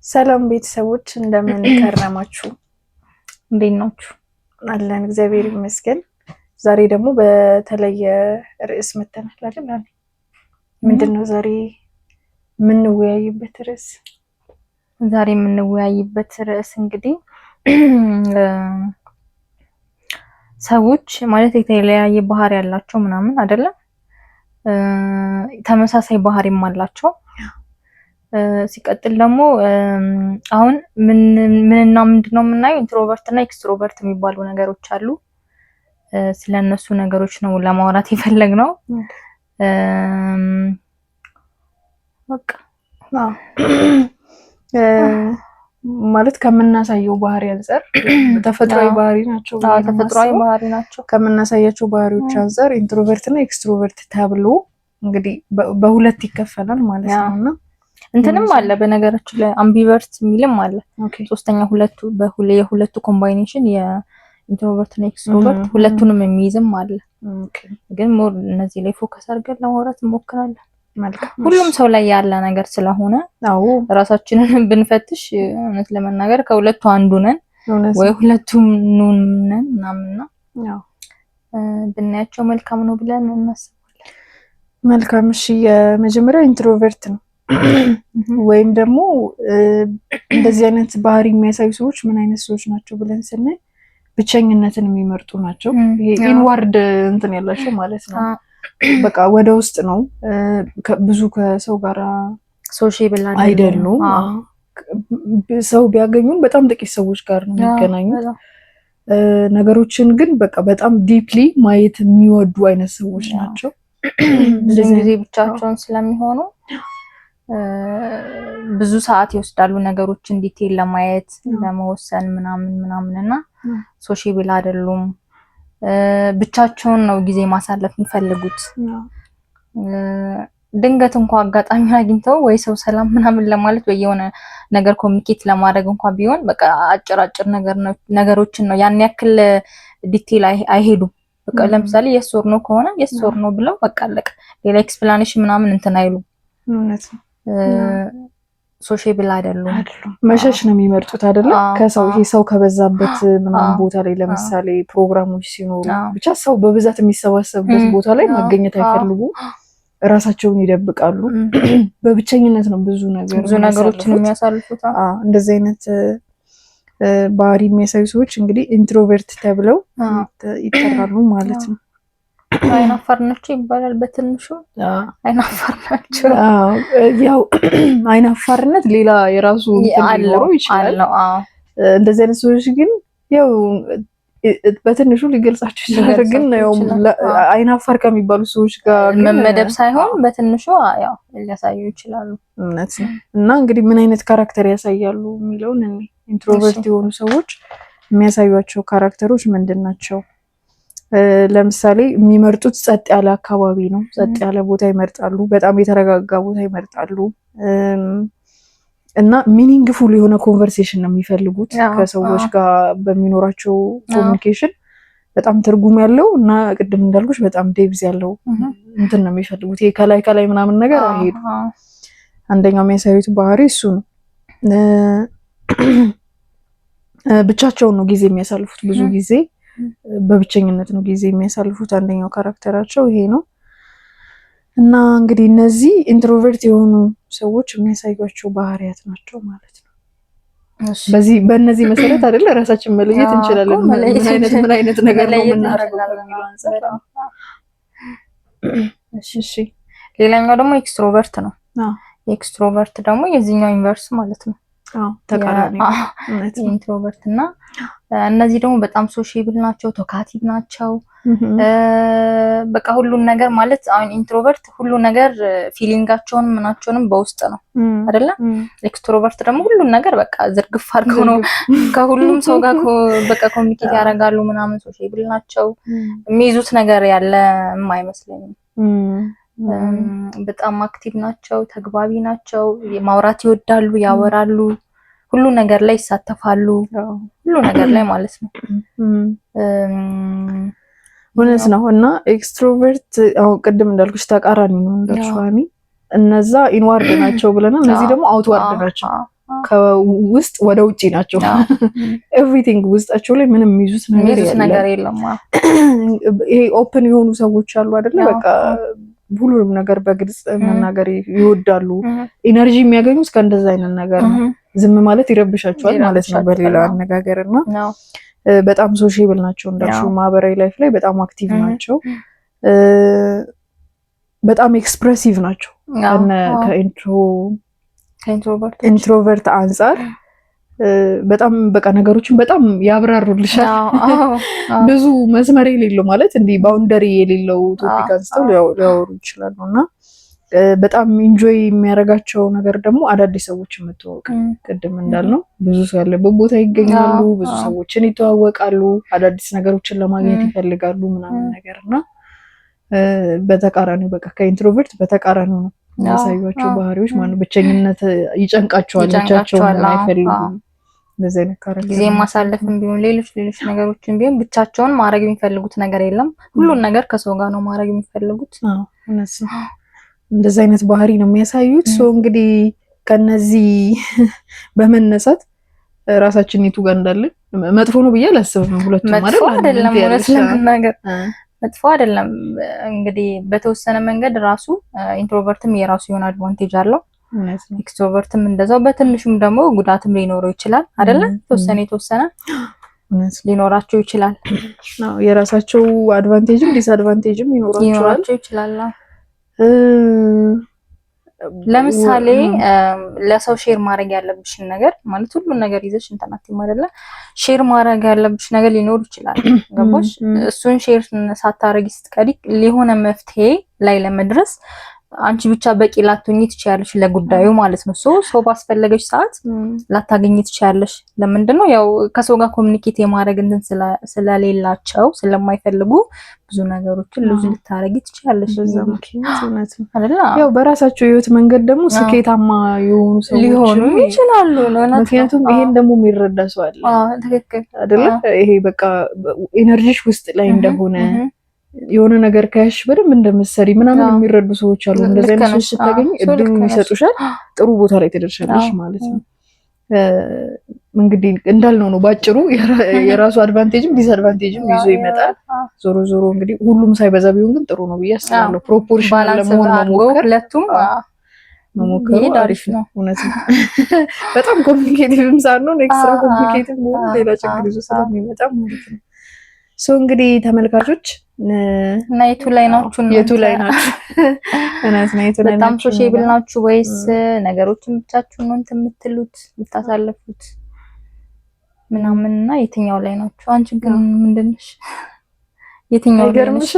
ሰላም ቤተሰቦች እንደምን ከረማችሁ? እንዴት ናችሁ? አለን እግዚአብሔር ይመስገን። ዛሬ ደግሞ በተለየ ርዕስ መተናል አይደል? ምንድነው ዛሬ የምንወያይበት ርዕስ? ዛሬ የምንወያይበት ርዕስ እንግዲህ ሰዎች ማለት የተለያየ ባህሪ ያላቸው ምናምን አይደለም፣ ተመሳሳይ ባህሪም አላቸው። ሲቀጥል ደግሞ አሁን ምንና ምንድነው የምናየው? ኢንትሮቨርት እና ኤክስትሮቨርት የሚባሉ ነገሮች አሉ። ስለነሱ ነገሮች ነው ለማውራት የፈለግነው። በቃ ማለት ከምናሳየው ባህሪ አንፃር ተፈጥሯዊ ባህሪ ናቸው። ተፈጥሯዊ ባህሪ ናቸው። ከምናሳያቸው ባህሪዎች አንፃር ኢንትሮቨርት እና ኤክስትሮቨርት ተብሎ እንግዲህ በሁለት ይከፈላል ማለት ነውና እንትንም አለ በነገራችን ላይ አምቢቨርት የሚልም አለ። ሶስተኛ የሁለቱ ኮምባይኔሽን የኢንትሮቨርት እና ኤክስትሮቨርት ሁለቱንም የሚይዝም አለ። ግን ሞር እነዚህ ላይ ፎከስ አድርገን ለማውራት እንሞክራለን። ሁሉም ሰው ላይ ያለ ነገር ስለሆነ ራሳችንን ብንፈትሽ እውነት ለመናገር ከሁለቱ አንዱ ነን ወይ ሁለቱም ነን ምናምንና ብናያቸው መልካም ነው ብለን እናስባለን። መልካም። እሺ፣ የመጀመሪያው ኢንትሮቨርት ነው ወይም ደግሞ እንደዚህ አይነት ባህሪ የሚያሳዩ ሰዎች ምን አይነት ሰዎች ናቸው ብለን ስናይ ብቸኝነትን የሚመርጡ ናቸው። ይሄ ኢንዋርድ እንትን ያላቸው ማለት ነው። በቃ ወደ ውስጥ ነው። ብዙ ከሰው ጋር ሶሻብል አይደሉም። ሰው ቢያገኙም በጣም ጥቂት ሰዎች ጋር ነው የሚገናኙት። ነገሮችን ግን በቃ በጣም ዲፕሊ ማየት የሚወዱ አይነት ሰዎች ናቸው። ብዙ ጊዜ ብቻቸውን ስለሚሆኑ ብዙ ሰዓት ይወስዳሉ ነገሮችን ዲቴል ለማየት ለመወሰን ምናምን እና ሶሻብል አይደሉም። ብቻቸውን ነው ጊዜ ማሳለፍ የሚፈልጉት። ድንገት እንኳን አጋጣሚ አግኝተው ወይ ሰው ሰላም ምናምን ለማለት ወይ የሆነ ነገር ኮሚኒኬት ለማድረግ እንኳን ቢሆን በቃ አጭር ነገሮችን ነው ያን ያክል ዲቴል አይሄዱም። በቃ ለምሳሌ የስ ኦር ኖ ከሆነ የስ ኦር ኖ ብለው በቃ አለቀ። ሌላ ኤክስፕላኔሽን ምናምን እንትን አይሉም። ሶሻብል አይደሉም። መሸሽ ነው የሚመርጡት አይደለ? ከሰው ይሄ ሰው ከበዛበት ምናምን ቦታ ላይ ለምሳሌ ፕሮግራሞች ሲኖሩ ብቻ ሰው በብዛት የሚሰባሰብበት ቦታ ላይ መገኘት አይፈልጉም። ራሳቸውን ይደብቃሉ። በብቸኝነት ነው ብዙ ነገሮችን የሚያሳልፉት። እንደዚህ አይነት ባህሪ የሚያሳዩ ሰዎች እንግዲህ ኢንትሮቨርት ተብለው ይጠራሉ ማለት ነው። አይናፋር ናቸው ይባላል በትንሹ። አይናፋር ናቸው። ያው አይናፋርነት ሌላ የራሱ ሊኖረው ይችላል። እንደዚህ አይነት ሰዎች ግን ያው በትንሹ ሊገልጻቸው ይችላል። ግን ያው አይናፋር ከሚባሉ ሰዎች ጋር መመደብ ሳይሆን በትንሹ ያው ሊያሳዩ ይችላሉ። እውነት ነው። እና እንግዲህ ምን አይነት ካራክተር ያሳያሉ የሚለውን ኢንትሮቨርት የሆኑ ሰዎች የሚያሳዩቸው ካራክተሮች ምንድን ናቸው? ለምሳሌ የሚመርጡት ጸጥ ያለ አካባቢ ነው። ጸጥ ያለ ቦታ ይመርጣሉ። በጣም የተረጋጋ ቦታ ይመርጣሉ። እና ሚኒንግፉል የሆነ ኮንቨርሴሽን ነው የሚፈልጉት። ከሰዎች ጋር በሚኖራቸው ኮሚኒኬሽን በጣም ትርጉም ያለው እና ቅድም እንዳልኩሽ በጣም ዴፕዝ ያለው እንትን ነው የሚፈልጉት። ይሄ ከላይ ምናምን ነገር አይሄዱ። አንደኛው የሚያሳዩት ባህሪ እሱ ነው። ብቻቸውን ነው ጊዜ የሚያሳልፉት። ብዙ ጊዜ በብቸኝነት ነው ጊዜ የሚያሳልፉት። አንደኛው ካራክተራቸው ይሄ ነው። እና እንግዲህ እነዚህ ኢንትሮቨርት የሆኑ ሰዎች የሚያሳዩቸው ባህሪያት ናቸው ማለት ነው። በእነዚህ መሰረት አይደለ ራሳችን መለየት እንችላለን። ምን አይነት ነገር ነው የምናደርገው ከሚለው አንፃር። እሺ፣ ሌላኛው ደግሞ ኤክስትሮቨርት ነው። ኤክስትሮቨርት ደግሞ የዚህኛው ኢንቨርስ ማለት ነው። ተቃራኒ ኢንትሮቨርት እና እነዚህ ደግሞ በጣም ሶሻብል ናቸው፣ ቶካቲቭ ናቸው። በቃ ሁሉን ነገር ማለት አሁን ኢንትሮቨርት ሁሉ ነገር ፊሊንጋቸውን ምናቸውንም በውስጥ ነው አይደለ? ኤክስትሮቨርት ደግሞ ሁሉን ነገር በቃ ዝርግፍ አድርገው ነው ከሁሉም ሰው ጋር በቃ ኮሚኒኬት ያደርጋሉ ምናምን። ሶሻብል ናቸው። የሚይዙት ነገር ያለም አይመስለኝም። በጣም አክቲቭ ናቸው፣ ተግባቢ ናቸው፣ ማውራት ይወዳሉ፣ ያወራሉ፣ ሁሉ ነገር ላይ ይሳተፋሉ፣ ሁሉ ነገር ላይ ማለት ነው። እውነት ነው። እና ኤክስትሮቨርት አሁን ቅድም እንዳልኩሽ ተቃራኒ ነው እንዳልሽዋኒ። እነዛ ኢንዋርድ ናቸው ብለናል። እነዚህ ደግሞ አውትዋርድ ናቸው። ከውስጥ ወደ ውጪ ናቸው። ኤቭሪቲንግ ውስጣቸው ላይ ምንም የሚይዙት ነገር የለም። ይሄ ኦፕን የሆኑ ሰዎች አሉ አይደለ? በቃ ሁሉንም ነገር በግልጽ መናገር ይወዳሉ። ኢነርጂ የሚያገኙት ከእንደዛ አይነት ነገር ነው። ዝም ማለት ይረብሻቸዋል ማለት ነው በሌላ አነጋገር። እና በጣም ሶሺብል ናቸው እንዳልሽው፣ ማህበራዊ ላይፍ ላይ በጣም አክቲቭ ናቸው። በጣም ኤክስፕሬሲቭ ናቸው። ከኢንትሮቨርት አንጻር በጣም በቃ ነገሮችን በጣም ያብራሩልሻል። ብዙ መስመር የሌለው ማለት እንዲህ ባውንደሪ የሌለው ቶፒክ አንስተው ሊያወሩ ይችላሉ። እና በጣም ኢንጆይ የሚያደርጋቸው ነገር ደግሞ አዳዲስ ሰዎች የምትዋወቅ፣ ቅድም እንዳልነው ብዙ ሰው ያለበት ቦታ ይገኛሉ፣ ብዙ ሰዎችን ይተዋወቃሉ፣ አዳዲስ ነገሮችን ለማግኘት ይፈልጋሉ ምናምን ነገር እና በተቃራኒው በቃ ከኢንትሮቨርት በተቃራኒው ነው የሚያሳዩቸው ባህሪዎች ማለት ብቸኝነት ይጨንቃቸዋል፣ ብቻቸውን አይፈልጉም። እንደዚህ አይነት ካራክተር ጊዜ ማሳለፍም ቢሆን ሌሎች ነገሮችን ቢሆን ብቻቸውን ማድረግ የሚፈልጉት ነገር የለም። ሁሉን ነገር ከሰው ጋር ነው ማድረግ የሚፈልጉት። እነሱ እንደዚህ አይነት ባህሪ ነው የሚያሳዩት። ሶ እንግዲህ ከነዚህ በመነሳት ራሳችን የቱ ጋር እንዳለን መጥፎ ነው ብዬ አላስብም። ሁለቱም ማለት መጥፎ አይደለም፣ እውነት ለመናገር መጥፎ አይደለም። እንግዲህ በተወሰነ መንገድ ራሱ ኢንትሮቨርትም የራሱ የሆነ አድቫንቴጅ አለው፣ ኤክስትሮቨርትም እንደዛው። በትንሹም ደግሞ ጉዳትም ሊኖረው ይችላል አይደለ? የተወሰነ ሊኖራቸው ይችላል። የራሳቸው አድቫንቴጅም ዲስአድቫንቴጅም ይኖራቸው ይችላል። ለምሳሌ ለሰው ሼር ማድረግ ያለብሽን ነገር ማለት ሁሉን ነገር ይዘሽ እንተናትም አይደለ? ሼር ማድረግ ያለብሽ ነገር ሊኖር ይችላል። ገባሽ? እሱን ሼር ሳታረጊ ስትቀሪ ሊሆነ መፍትሄ ላይ ለመድረስ አንቺ ብቻ በቂ ላትሆኚ ትችያለሽ ለጉዳዩ ማለት ነው። ሰው ባስፈለገሽ ሰዓት ላታገኚ ትችያለሽ። ለምንድነው? ያው ከሰው ጋር ኮሚኒኬት የማድረግ እንትን ስለሌላቸው ስለማይፈልጉ ብዙ ነገሮችን ልጅ ልታረጊ ትችያለሽ። ያው በራሳቸው ህይወት መንገድ ደግሞ ስኬታማ የሆኑ ሰዎች ሊሆኑ ይችላሉ። ምክንያቱም ይሄን ደግሞ የሚረዳ ሰው አለ ትክክል አይደለ? ይሄ በቃ ኢነርጂሽ ውስጥ ላይ እንደሆነ የሆነ ነገር ካሽ በደንብ እንደምትሰሪ ምናምን የሚረዱ ሰዎች አሉ። እንደዚህ አይነት ሰዎች ስታገኝ እድሉን ይሰጡሻል፣ ጥሩ ቦታ ላይ ትደርሻለሽ ማለት ነው። እንግዲህ እንዳልነው ነው ባጭሩ፣ የራሱ አድቫንቴጅም ዲስአድቫንቴጅም ይዞ ይመጣል። ዞሮ ዞሮ እንግዲህ ሁሉም ሳይበዛ ቢሆን ግን ጥሩ ነው ብዬ አስባለሁ። ፕሮፖርሽናል ለመሆን መሞከር፣ ሁለቱም መሞከሩ አሪፍ ነው። እውነት ነው። በጣም ኮምፕሊኬቲቭም ሳይሆን ኤክስትራ ኮምፕሊኬቲቭ መሆን ሌላ ችግር ይዞ ስለሚመጣ ማለት ነው። ሶ እንግዲህ ተመልካቾች እና የቱ ላይ ናችሁ? በጣም ሶሺብል ናችሁ ወይስ ነገሮችን ብቻችሁን ነው እንትን የምትሉት የምታሳልፉት ምናምን? እና የትኛው ላይ ናችሁ? አንቺ ግን ምንድነሽ? የትኛው ላይ ነሽ?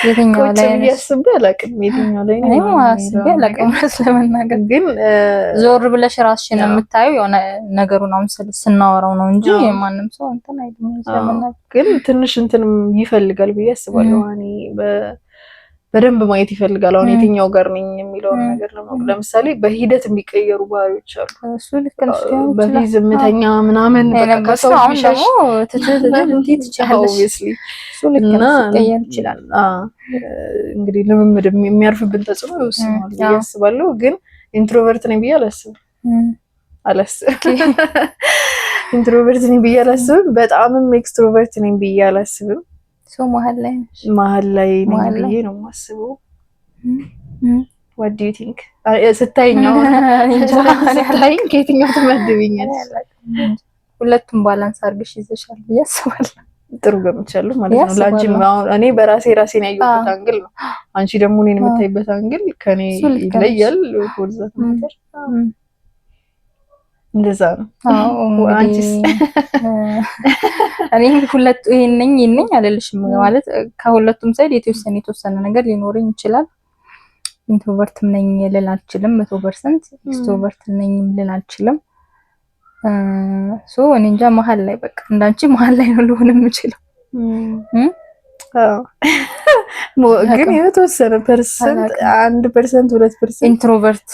የትኛው ላይ ነሽ? ያስብ አላውቅም። የትኛው ላይ ነኝ አስቤ አላውቅም ስለመናገር። ግን ዞር ብለሽ ራስሽን የምታየው የሆነ ነገሩን አሁን ስናወራው ነው እንጂ የማንም ሰው እንትን አይደለም ስለመናገር። ግን ትንሽ እንትንም ይፈልጋል ብዬ አስባለሁ። እኔ በደንብ ማየት ይፈልጋል። አሁን የትኛው ጋር ነኝ የሚለውን ነገር ለማወቅ ለምሳሌ በሂደት የሚቀየሩ ባህሪዎች አሉ። እሱ ልክ ነሽ። በፊት ዝምተኛ ምናምን ከሰው ቢሸሽ ይችላል። እንግዲህ ልምምድ የሚያርፍብን ተጽዕኖ ይወስናል ብዬ አስባለሁ። ግን ኢንትሮቨርት ነኝ ብዬ አላስብም። ኢንትሮቨርት ነኝ ብዬ አላስብም። በጣምም ኤክስትሮቨርት ነኝ ብዬ አላስብም። ሰው መሀል ላይ ነኝ ብዬ ነው የማስበው። what do you think? ስታይኝ ከየትኛው ትመድብኛለሽ? ሁለቱም ባላንስ አድርገሽ ይዘሻል ብዬ አስባለሁ። ጥሩ ገምቻለሁ ማለት ነው። ላንቺ እኔ ራሴን ያየሁበት አንግል ነው። አንቺ ደግሞ እኔን የምታይበት አንግል ከኔ ይለያል። ወልዛት ማለት እንደዛ ነው። አንቺስ? እኔ ሁለቱ ይሄን ነኝ አልልሽም ማለት ከሁለቱም ሳይድ የተወሰነ ነገር ሊኖረኝ ይችላል። ኢንትሮቨርትም ነኝ ልል አልችልም 100%፣ ኤክስትሮቨርት ነኝ ልል አልችልም። እኔ እንጃ መሀል ላይ በቃ እንዳንቺ መሀል ላይ ነው ልሆን የምችለው። ግን የተወሰነ ፐርሰንት 1% 2% ኢንትሮቨርት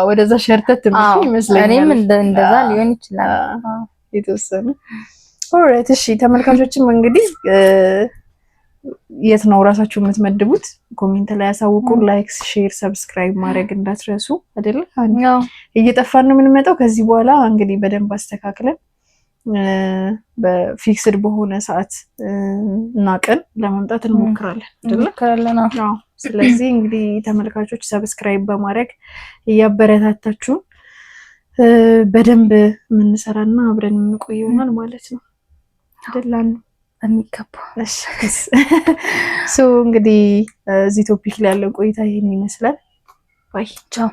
ወደዛ ሸርተት ይመስለኛል። እኔም እንደዛ ሊሆን ይችላል የተወሰነ። ኦልራይት እሺ ተመልካቾችም እንግዲህ የት ነው ራሳችሁ የምትመድቡት? ኮሜንት ላይ ያሳውቁ። ላይክ፣ ሼር፣ ሰብስክራይብ ማድረግ እንዳትረሱ። አይደለ እየጠፋን ነው የምንመጣው። ከዚህ በኋላ እንግዲህ በደንብ አስተካክለን በፊክስድ በሆነ ሰዓት እና ቀን ለመምጣት እንሞክራለን። ስለዚህ እንግዲህ ተመልካቾች ሰብስክራይብ በማድረግ እያበረታታችሁን በደንብ የምንሰራና አብረን የምንቆይ ይሆናል ማለት ነው። አይደል? የሚገባ እንግዲህ እዚህ ቶፒክ ላይ ያለው ቆይታ ይሄን ይመስላል። ባይ ቻው።